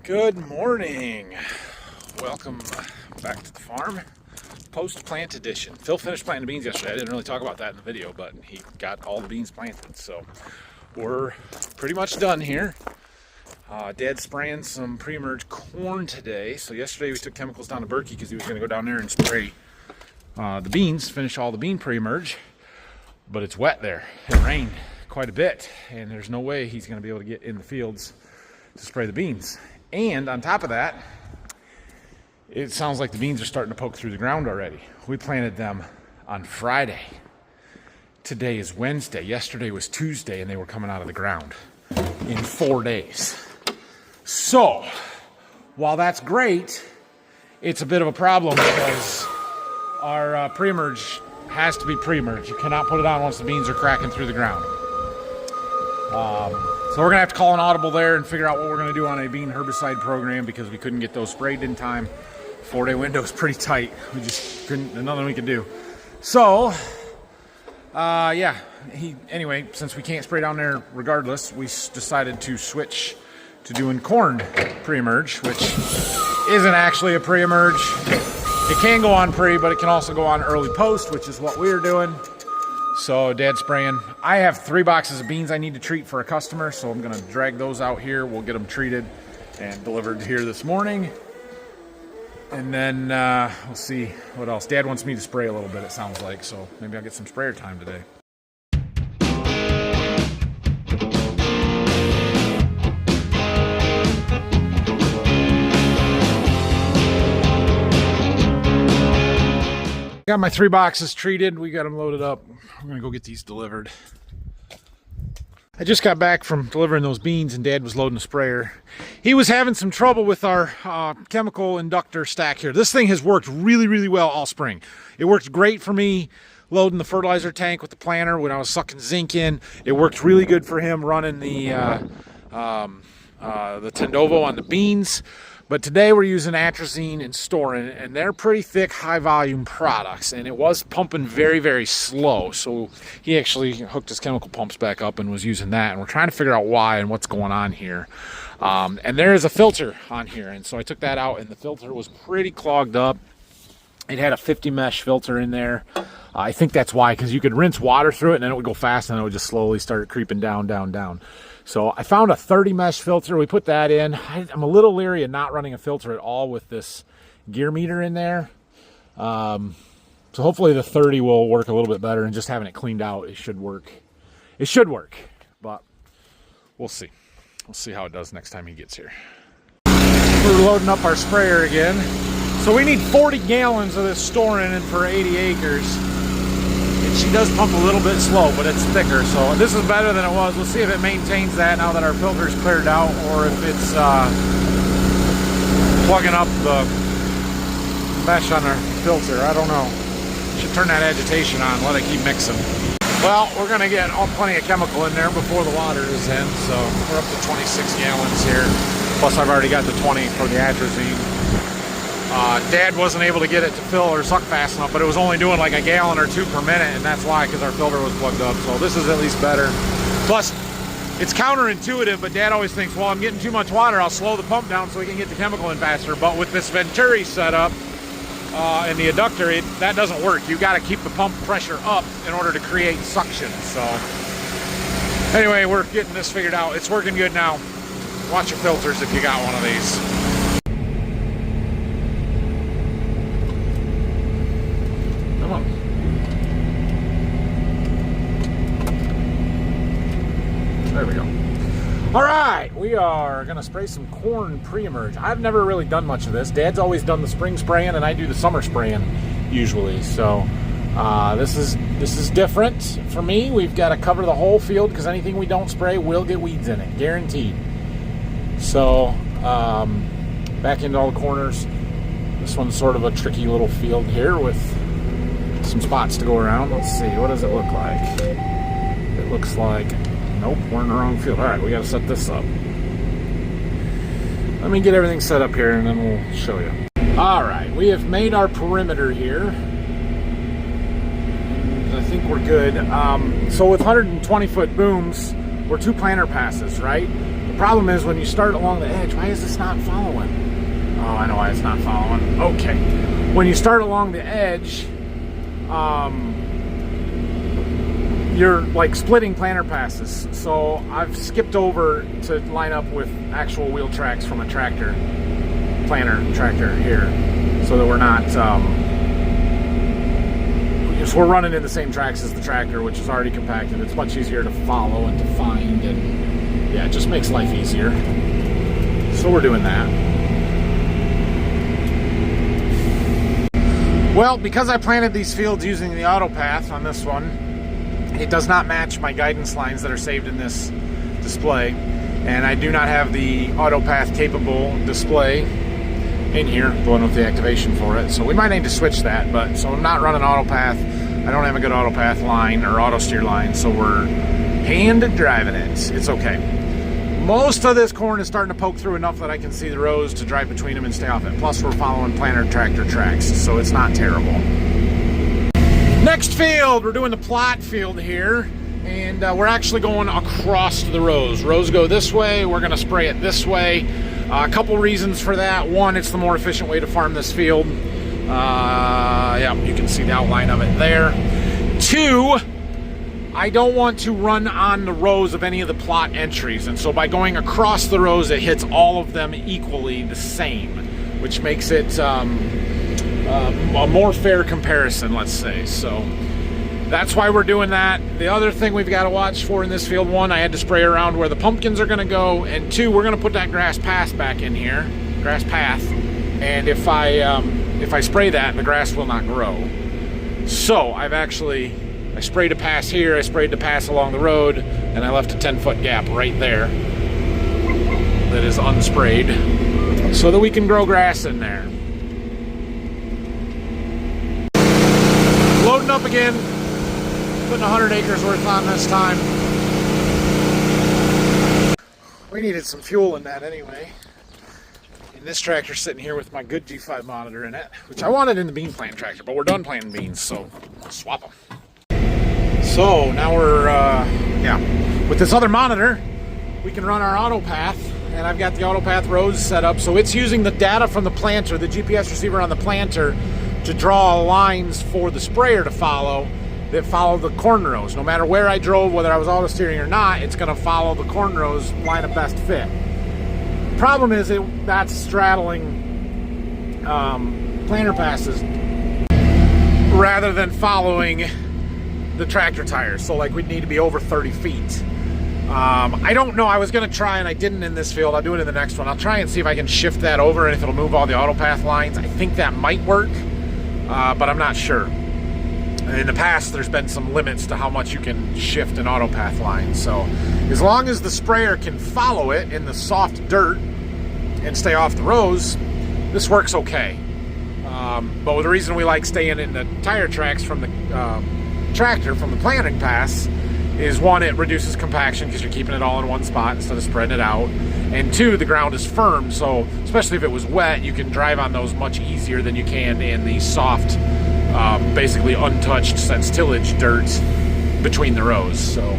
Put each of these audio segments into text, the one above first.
Good morning. Welcome back to the farm. Post-plant edition. Phil finished planting the beans yesterday. I didn't really talk about that in the video, but he got all the beans planted. So we're pretty much done here. Dad's spraying some pre-emerge corn today. So yesterday we took chemicals down to Berkey because he was going to go down there and spray the beans, finish all the bean pre-emerge. But it's wet there. It rained quite a bit, and there's no way he's going to be able to get in the fields to spray the beans. And on top of that, it sounds like the beans are starting to poke through the ground already. We planted them on Friday. Today is Wednesday. Yesterday was Tuesday, and they were coming out of the ground in 4 days. So, while that's great, it's a bit of a problem because our pre-emerge has to be pre-emerge. You cannot put it on once the beans are cracking through the ground. So we're going to have to call an audible there and figure out what we're going to do on a bean herbicide program because we couldn't get those sprayed in time. 4-day window is pretty tight. We just couldn't, there's nothing we could do. So, anyway, since we can't spray down there regardless, we decided to switch to doing corn pre-emerge, which isn't actually a pre-emerge. It can go on pre, but it can also go on early post, which is what we're doing. So Dad's spraying. I have 3 boxes of beans I need to treat for a customer, so I'm gonna drag those out here. We'll get them treated and delivered here this morning. And then we'll see what else. Dad wants me to spray a little bit, it sounds like, so maybe I'll get some sprayer time today. Got my 3 boxes treated. We got them loaded up. We're gonna go get these delivered. I just got back from delivering those beans and Dad was loading a sprayer. He was having some trouble with our chemical inductor stack here. This thing has worked really, really well all spring. It worked great for me loading the fertilizer tank with the planter when I was sucking zinc in. It worked really good for him running the Tendovo on the beans. But today we're using atrazine and Storin, and they're pretty thick, high-volume products, and it was pumping very, very slow. So he actually hooked his chemical pumps back up and was using that, and we're trying to figure out why and what's going on here. And there is a filter on here, and so I took that out, and the filter was pretty clogged up. It had a 50 mesh filter in there. I think that's why, because you could rinse water through it, and then it would go fast, and it would just slowly start creeping down, down, down. So I found a 30 mesh filter. We put that in. I'm a little leery of not running a filter at all with this gear meter in there. So hopefully the 30 will work a little bit better, and just having it cleaned out, it should work. It should work, but we'll see. We'll see how it does next time he gets here. We're loading up our sprayer again. So we need 40 gallons of this Storin in for 80 acres. She does pump a little bit slow, but it's thicker, so this is better than it was. We'll see if it maintains that now that our filter's cleared out, or if it's plugging up the mesh on our filter. I don't know. Should turn that agitation on, let it keep mixing. Well, we're gonna get plenty of chemical in there before the water is in, so we're up to 26 gallons here. Plus I've already got the 20 for the atrazine. Dad wasn't able to get it to fill or suck fast enough, but it was only doing like a gallon or 2 per minute, and that's why, because our filter was plugged up. So this is at least better. Plus, it's counterintuitive, but Dad always thinks, well, I'm getting too much water, I'll slow the pump down so we can get the chemical in faster. But with this Venturi setup and the adductor, that doesn't work. You got to keep the pump pressure up in order to create suction. So anyway, we're getting this figured out. It's working good now. Watch your filters if you got one of these. There we go. All right, we are gonna spray some corn pre-emerge. I've never really done much of this. Dad's always done the spring spraying, and I do the summer spraying usually. So this is different for me. We've got to cover the whole field because anything we don't spray will get weeds in it, guaranteed. So back into all the corners. This one's sort of a tricky little field here with some spots to go around. Let's see, what does it look like? It looks like, nope, we're in the wrong field. All right, we got to set this up. Let me get everything set up here and then we'll show you. All right, we have made our perimeter here. I think we're good. So with 120-foot booms, we're 2 planter passes, right? The problem is when you start along the edge, why is this not following? Oh, I know why it's not following. Okay. When you start along the edge, you're like splitting planter passes. So I've skipped over to line up with actual wheel tracks from a tractor, planter tractor here, so that we're not, so we're running in the same tracks as the tractor, which is already compacted. It's much easier to follow and to find, and yeah, it just makes life easier. So we're doing that. Well, because I planted these fields using the auto path on this one, it does not match my guidance lines that are saved in this display, and I do not have the auto path capable display in here, the one with the activation for it. So we might need to switch that, but so I'm not running auto path. I don't have a good auto path line or auto steer line, so we're hand driving it. It's okay. Most of this corn is starting to poke through enough that I can see the rows to drive between them and stay off it. Plus we're following planter tractor tracks, so it's not terrible. Next field, we're doing the plot field here, and we're actually going across the rows. Rows go this way, we're gonna spray it this way. A couple reasons for that. One, it's the more efficient way to farm this field. Yeah, you can see the outline of it there. Two, I don't want to run on the rows of any of the plot entries, and so by going across the rows, it hits all of them equally the same, which makes it a more fair comparison, let's say. So that's why we're doing that. The other thing we've got to watch for in this field, one, I had to spray around where the pumpkins are going to go, and two, we're going to put that grass path back in here, grass path, and if I spray that, the grass will not grow. So I sprayed a pass here, I sprayed the pass along the road, and I left a 10-foot gap right there that is unsprayed so that we can grow grass in there. Loading up again, putting 100 acres worth on this time. We needed some fuel in that anyway. And this tractor's sitting here with my good G5 monitor in it, which I wanted in the bean plant tractor, but we're done planting beans, so I'll swap them. So now we're, with this other monitor, we can run our auto path, and I've got the auto path rows set up, so it's using the data from the planter, the GPS receiver on the planter, to draw lines for the sprayer to follow that follow the corn rows. No matter where I drove, whether I was auto steering or not, it's going to follow the corn rows line of best fit. Problem is that's straddling planter passes rather than following the tractor tires. So like we'd need to be over 30 feet. I don't know, I was gonna try and I didn't in this field. I'll do it in the next one. I'll try and see if I can shift that over and if it'll move all the auto path lines. I think that might work, but I'm not sure. In the past, there's been some limits to how much you can shift an auto path line. So as long as the sprayer can follow it in the soft dirt and stay off the rows, this works okay. But the reason we like staying in the tire tracks from the tractor, from the planting pass, is one, it reduces compaction because you're keeping it all in one spot instead of spreading it out, and two, the ground is firm, so especially if it was wet, you can drive on those much easier than you can in the soft, basically untouched since tillage dirt between the rows. So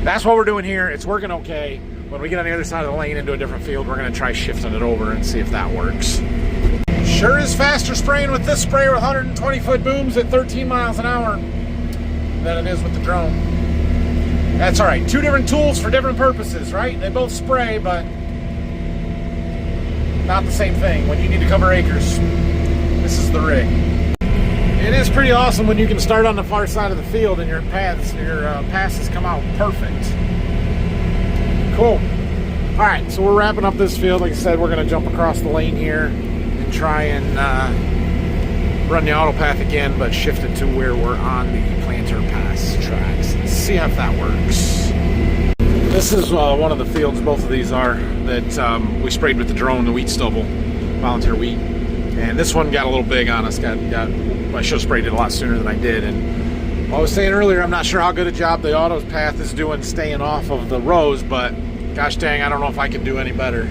that's what we're doing here. It's working okay. When we get on the other side of the lane into a different field, we're going to try shifting it over and see if that works. Sure is faster spraying with this sprayer with 120-foot booms at 13 miles an hour than it is with the drone. That's all right. Two different tools for different purposes, right? They both spray, but not the same thing. When you need to cover acres, this is the rig. It is pretty awesome when you can start on the far side of the field and your passes come out perfect. Cool. All right, so we're wrapping up this field. Like I said, we're going to jump across the lane here and try and run the auto path again, but shift it to where we're on the planter pass tracks. Let's see if that works. This is one of the fields, both of these are, that we sprayed with the drone, the wheat stubble, volunteer wheat. And this one got a little big on us. I should have sprayed it a lot sooner than I did. And I was saying earlier, I'm not sure how good a job the auto path is doing staying off of the rows, but gosh dang, I don't know if I can do any better.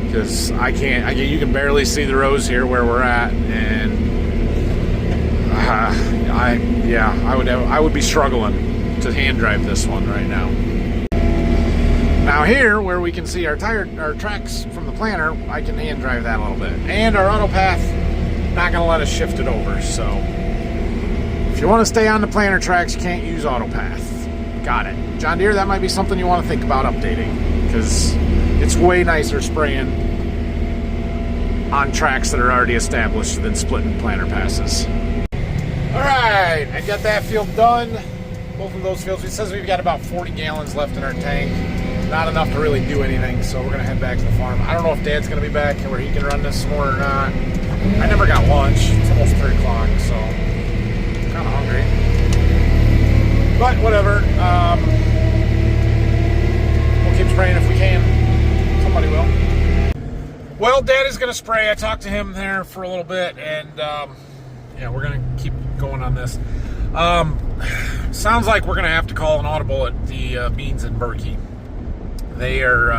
Because I can't, you can barely see the rows here where we're at, and I would be struggling to hand drive this one right now. Now here, where we can see our tracks from the planter, I can hand drive that a little bit. And our auto path, not gonna let us shift it over. So if you want to stay on the planter tracks, you can't use auto path. Got it. John Deere, that might be something you want to think about updating, because it's way nicer spraying on tracks that are already established than splitting planter passes. All right, I got that field done. Both of those fields. It says we've got about 40 gallons left in our tank. Not enough to really do anything, so we're gonna head back to the farm. I don't know if Dad's gonna be back where he can run this some more or not. I never got lunch. It's almost 3 o'clock, so I'm kind of hungry. But whatever. We'll keep spraying if we can. Somebody will. Well, Dad is gonna spray. I talked to him there for a little bit, and yeah, we're gonna keep going on this. Sounds like we're gonna have to call an audible at the beans in Berkey. They're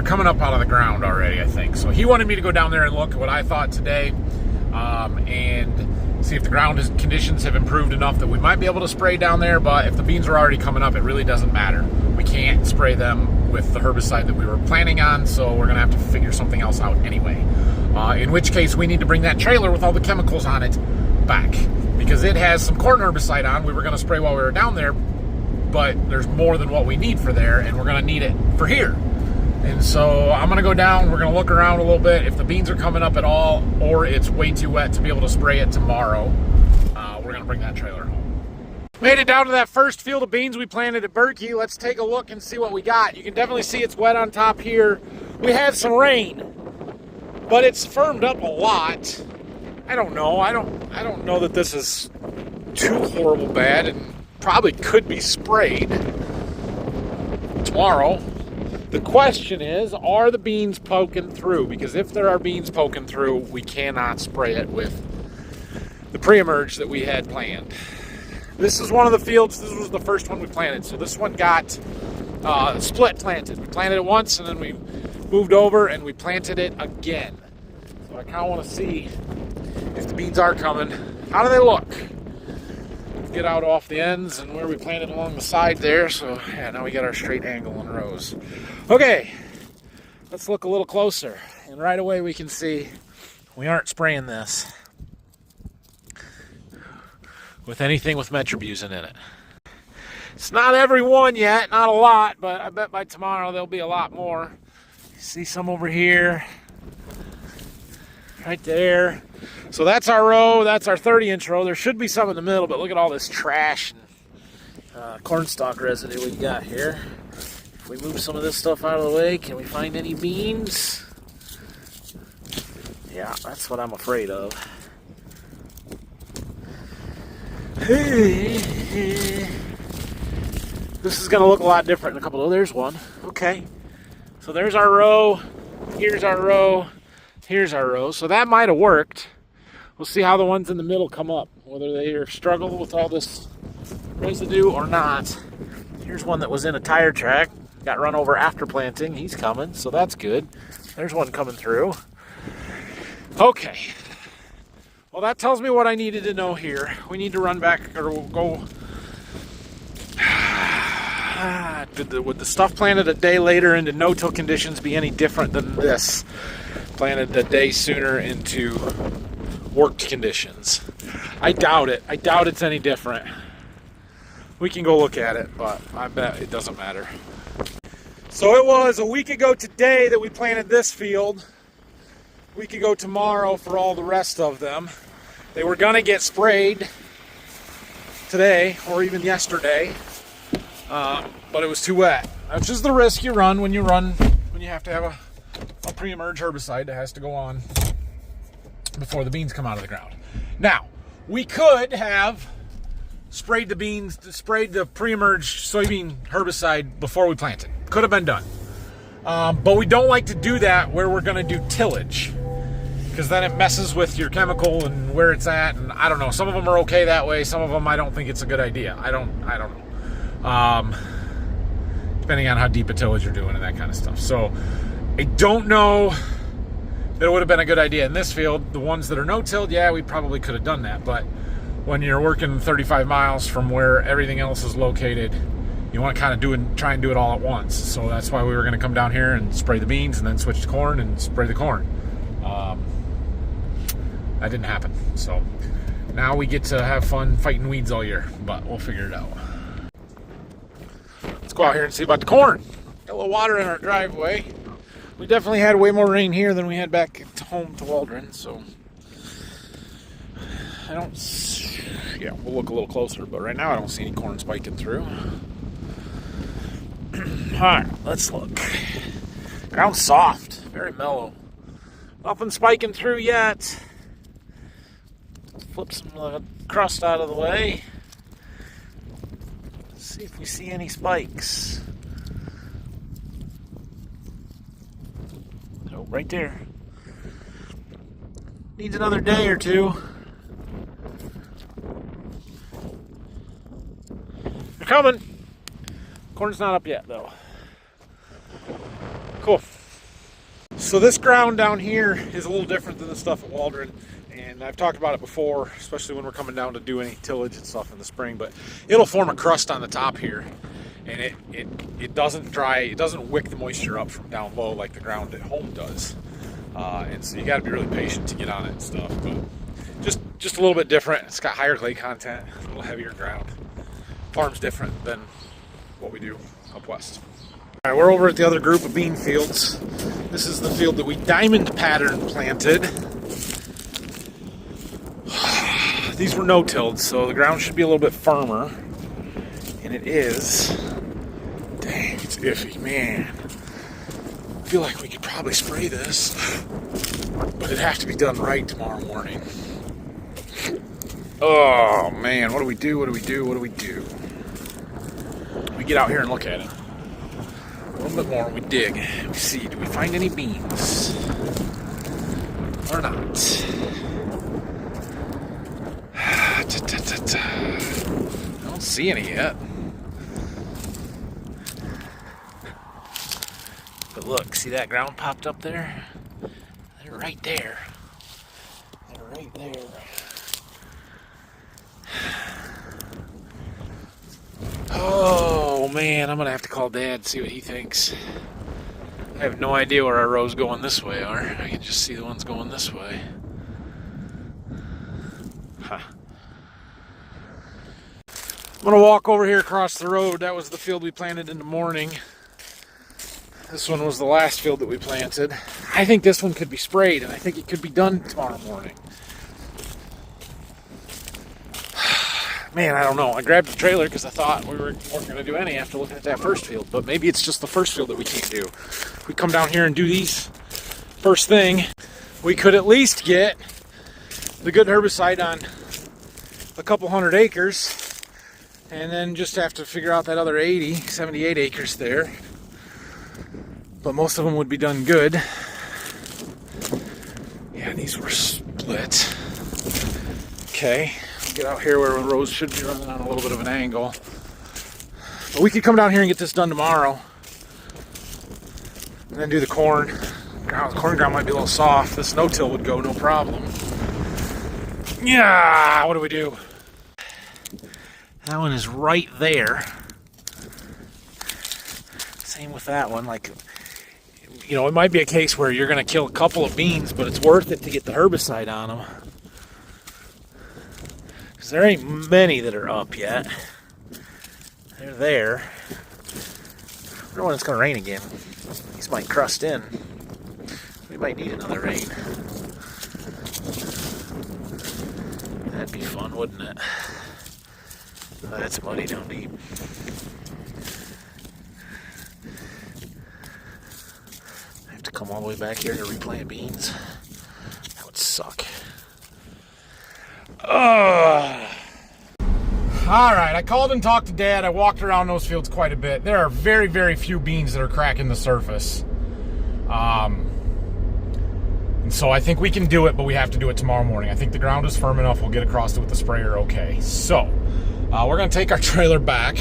coming up out of the ground already, I think. So he wanted me to go down there and look at what I thought today, and see if the ground conditions have improved enough that we might be able to spray down there. But if the beans are already coming up, it really doesn't matter. We can't spray them with the herbicide that we were planning on, so we're gonna have to figure something else out anyway. In which case, we need to bring that trailer with all the chemicals on it back, because it has some corn herbicide on. We were gonna spray while we were down there, but there's more than what we need for there, and we're gonna need it for here. And so I'm gonna go down, we're gonna look around a little bit. If the beans are coming up at all, or it's way too wet to be able to spray it tomorrow, we're gonna bring that trailer home. Made it down to that first field of beans we planted at Berkey. Let's take a look and see what we got. You can definitely see it's wet on top here. We had some rain, but it's firmed up a lot. I don't know. I don't know that this is too horrible bad, and probably could be sprayed tomorrow. The question is, are the beans poking through? Because if there are beans poking through, we cannot spray it with the pre-emerge that we had planned. This is one of the fields. This was the first one we planted. So this one got split planted. We planted it once, and then we moved over and we planted it again. So I kind of want to see if the beans are coming. How do they look? Get out off the ends and where we planted along the side there. So yeah, now we got our straight angle and rows. Okay, let's look a little closer. And right away we can see we aren't spraying this with anything with metribuzin in it. It's not every one yet, not a lot, but I bet by tomorrow there'll be a lot more. You see some over here, right there. So that's our row, that's our 30-inch row. There should be some in the middle, but look at all this trash and cornstalk residue we got here. If we move some of this stuff out of the way, can we find any beans? Yeah, that's what I'm afraid of. This is gonna look a lot different in a couple. Oh, there's one. Okay. So there's our row, here's our row, here's our row. So that might have worked. We'll see how the ones in the middle come up, whether they struggle with all this residue or not. Here's one that was in a tire track, got run over after planting. He's coming, so that's good. There's one coming through. Okay. Well, that tells me what I needed to know here. We need to run back, or we'll go. Would the stuff planted a day later into no-till conditions be any different than this planted a day sooner into worked conditions? I doubt it. I doubt it's any different. We can go look at it, but I bet it doesn't matter. So it was a week ago today that we planted this field. A week ago tomorrow for all the rest of them. They were gonna get sprayed today or even yesterday, but it was too wet. That's just the risk you run when you have to have a pre-emerge herbicide that has to go on before the beans come out of the ground. Now, we could have sprayed the pre-emerge soybean herbicide before we planted. Could have been done. But we don't like to do that where we're gonna do tillage, because then it messes with your chemical and where it's at, and I don't know. Some of them are okay that way. Some of them I don't think it's a good idea. I don't know. Depending on how deep a tillage you're doing and that kind of stuff. So I don't know that it would have been a good idea in this field. The ones that are no-tilled, yeah, we probably could have done that. But when you're working 35 miles from where everything else is located, you want to kind of try and do it all at once. So that's why we were going to come down here and spray the beans and then switch to corn and spray the corn. That didn't happen. So now we get to have fun fighting weeds all year, but we'll figure it out. Let's go out here and see about the corn. Got a little water in our driveway. We definitely had way more rain here than we had back at home to Waldron, so yeah, we'll look a little closer, but right now I don't see any corn spiking through. Alright, let's look. Ground's soft, very mellow. Nothing spiking through yet. Flip some crust out of the way. See if we see any spikes. Oh, right there. Needs another day or two. They're coming. Corn's not up yet, though. Cool. So this ground down here is a little different than the stuff at Waldron. And I've talked about it before, especially when we're coming down to do any tillage and stuff in the spring, but it'll form a crust on the top here, and it doesn't dry, it doesn't wick the moisture up from down low like the ground at home does. And so you got to be really patient to get on it and stuff, but just a little bit different. It's got higher clay content, a little heavier ground. Farm's different than what we do up west. All right, we're over at the other group of bean fields. This is the field that we diamond pattern planted. These were no-tilled, so the ground should be a little bit firmer. And it is. Dang, it's iffy, man. I feel like we could probably spray this, but it'd have to be done right tomorrow morning. Oh, man, what do we do? What do we do? What do we do? We get out here and look at it. A little bit more, we dig. We see, do we find any beans? Or not? I don't see any yet. But look, see that ground popped up there? They're right there. They're right there. Oh man, I'm gonna have to call Dad, see what he thinks. I have no idea where our rows going this way are. I can just see the ones going this way. Huh. I'm gonna walk over here across the road. That was the field we planted in the morning. This one was the last field that we planted. I think this one could be sprayed, and I think it could be done tomorrow morning. Man, I don't know. I grabbed the trailer because I thought we weren't going to do any after looking at that first field. But maybe it's just the first field that we can't do. If we come down here and do these first thing, we could at least get the good herbicide on a couple hundred acres. And then just have to figure out that other 78 acres there. But most of them would be done good. Yeah, these were split. Okay. Get out here where the rows should be running on a little bit of an angle. But we could come down here and get this done tomorrow. And then do the corn. The corn ground might be a little soft. This no-till would go no problem. Yeah, what do we do? That one is right there. Same with that one. Like, you know, it might be a case where you're going to kill a couple of beans, but it's worth it to get the herbicide on them. Because there ain't many that are up yet. They're there. I wonder when it's going to rain again. These might crust in. We might need another rain. That'd be fun, wouldn't it? Oh, that's muddy down deep. I have to come all the way back here to replant beans. That would suck. Alright, I called and talked to Dad. I walked around those fields quite a bit. There are very, very few beans that are cracking the surface. And so I think we can do it, but we have to do it tomorrow morning. I think the ground is firm enough. We'll get across it with the sprayer okay. So, we're going to take our trailer back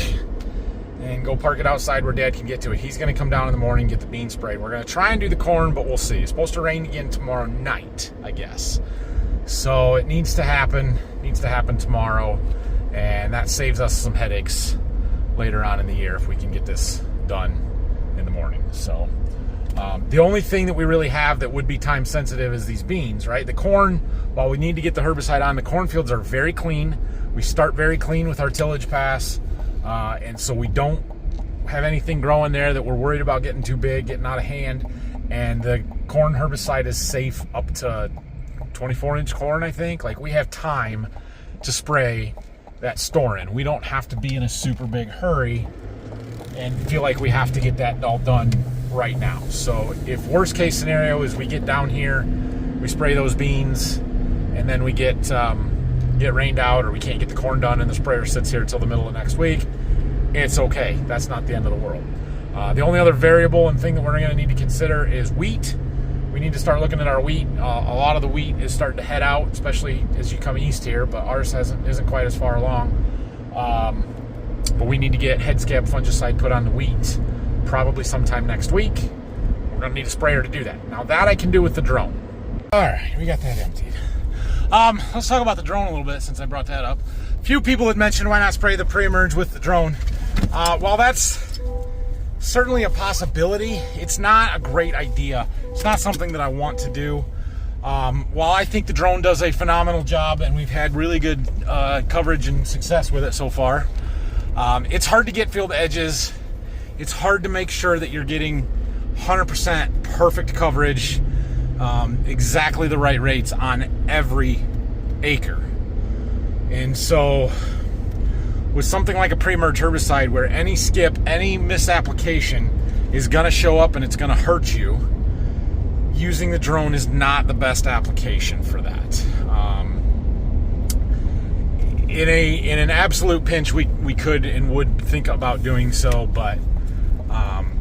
and go park it outside where Dad can get to it. He's going to come down in the morning and get the bean sprayed. We're going to try and do the corn, but we'll see. It's supposed to rain again tomorrow night, I guess. So it needs to happen. It needs to happen tomorrow, and that saves us some headaches later on in the year if we can get this done in the morning. So the only thing that we really have that would be time sensitive is these beans, right? The corn, while we need to get the herbicide on, the cornfields are very clean. We start very clean with our tillage pass, and so we don't have anything growing there that we're worried about getting too big, getting out of hand. And the corn herbicide is safe up to 24-inch corn, I think. Like, we have time to spray that storing. We don't have to be in a super big hurry and feel like we have to get that all done right now. So if worst case scenario is we get down here, we spray those beans, and then we get rained out, or we can't get the corn done and the sprayer sits here until the middle of next week, it's okay. That's not the end of the world. The only other variable and thing that we're going to need to consider is wheat. We need to start looking at our wheat. A lot of the wheat is starting to head out, especially as you come east here, but ours isn't quite as far along. But we need to get head scab fungicide put on the wheat probably sometime next week. We're going to need a sprayer to do that. Now that I can do with the drone. All right, we got that emptied. Let's talk about the drone a little bit since I brought that up. A few people had mentioned why not spray the pre-emerge with the drone. While that's certainly a possibility, it's not a great idea. It's not something that I want to do. While I think the drone does a phenomenal job and we've had really good coverage and success with it so far, it's hard to get field edges. It's hard to make sure that you're getting 100% perfect coverage, exactly the right rates on every acre. And so with something like a pre-emerge herbicide, where any skip, any misapplication is going to show up and it's going to hurt you, using the drone is not the best application for that. In an absolute pinch, we could and would think about doing so, but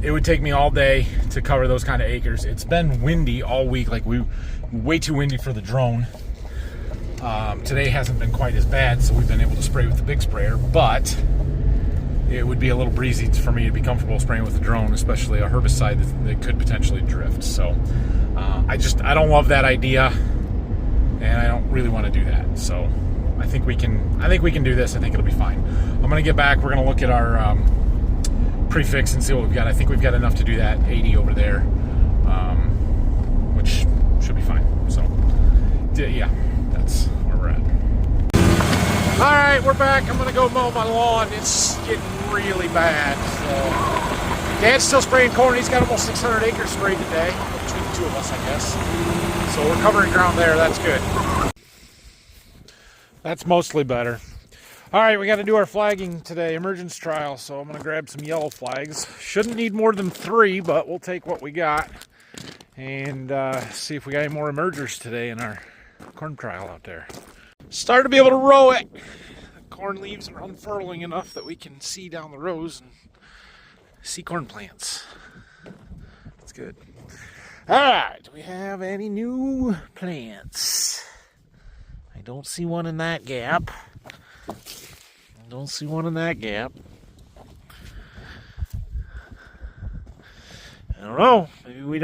it would take me all day to cover those kind of acres. It's been windy all week, like way too windy for the drone. Today hasn't been quite as bad, so we've been able to spray with the big sprayer, but it would be a little breezy for me to be comfortable spraying with the drone, especially a herbicide that could potentially drift. So I don't love that idea, and I don't really want to do that. So I think we can do this. I think it'll be fine. I'm gonna get back. We're gonna look at our prefix and see what we've got. I think we've got enough to do that 80 over there, which should be fine. So yeah, that's where we're at. All right, we're back. I'm gonna go mow my lawn. It's getting really bad. So Dad's still spraying corn. He's got almost 600 acres sprayed today, between the two of us, I guess. So we're covering ground there. That's good. That's mostly better. All right, we got to do our flagging today, emergence trial. So I'm gonna grab some yellow flags. Shouldn't need more than 3, but we'll take what we got and see if we got any more emergers today in our corn trial out there. Start to be able to row it. The corn leaves are unfurling enough that we can see down the rows and see corn plants. That's good. All right, do we have any new plants? I don't see one in that gap. I don't see one in that gap. I don't know. Maybe we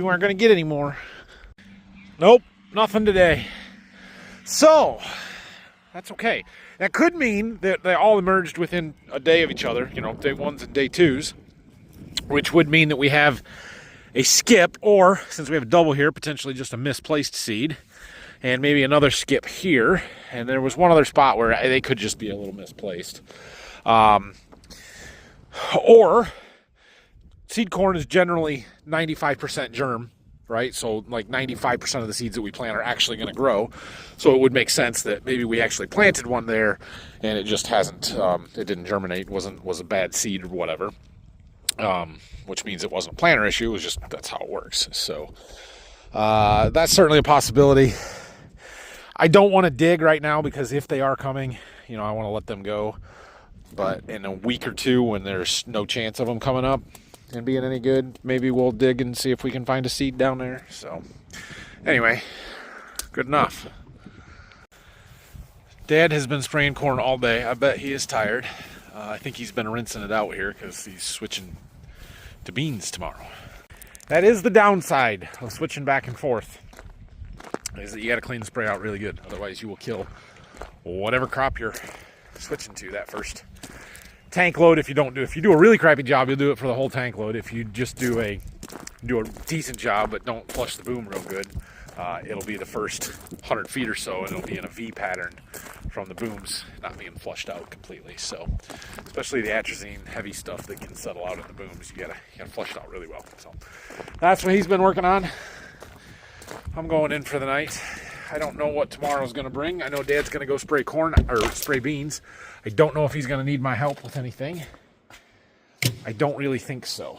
weren't going to get any more. Nope, nothing today. So, that's okay. That could mean that they all emerged within a day of each other, you know, day 1s and day 2s, which would mean that we have a skip, or, since we have a double here, potentially just a misplaced seed, and maybe another skip here, and there was one other spot where they could just be a little misplaced. Or, seed corn is generally 95% germ, right? So like 95% of the seeds that we plant are actually going to grow. So it would make sense that maybe we actually planted one there and it just hasn't, it didn't germinate, was a bad seed or whatever. Which means it wasn't a planter issue, it was just, that's how it works. So that's certainly a possibility. I don't want to dig right now because if they are coming, you know, I want to let them go. But in a week or two when there's no chance of them coming up and being any good, maybe we'll dig and see if we can find a seed down there. So anyway, good enough. Dad has been spraying corn all day. I bet he is tired. I think he's been rinsing it out here because he's switching to beans tomorrow. That is the downside of switching back and forth, is that you got to clean the spray out really good. Otherwise you will kill whatever crop you're switching to that first tank load. If you do a really crappy job, you'll do it for the whole tank load. If you just do a decent job but don't flush the boom real good, it'll be the first 100 feet or so, and it'll be in a V pattern from the booms not being flushed out completely. So, especially the atrazine heavy stuff that can settle out in the booms, you gotta flush it out really well. So, that's what he's been working on. I'm going in for the night. I don't know what tomorrow's going to bring. I know Dad's going to go spray corn or spray beans. I don't know if he's going to need my help with anything. I don't really think so.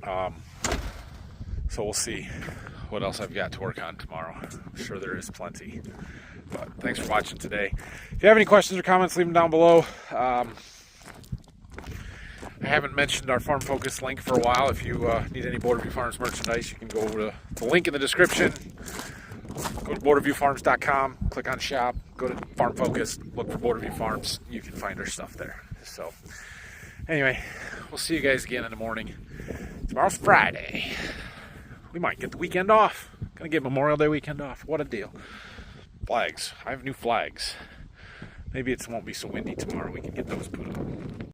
So we'll see what else I've got to work on tomorrow. I'm sure there is plenty. But thanks for watching today. If you have any questions or comments, leave them down below. I haven't mentioned our Farm Focus link for a while. If you need any Border View Farms merchandise, you can go over to the link in the description. Go to borderviewfarms.com, click on shop, go to Farm Focus, look for Border View Farms. You can find our stuff there. So, anyway, we'll see you guys again in the morning. Tomorrow's Friday. We might get the weekend off. Gonna get Memorial Day weekend off. What a deal. Flags. I have new flags. Maybe it won't be so windy tomorrow. We can get those put up.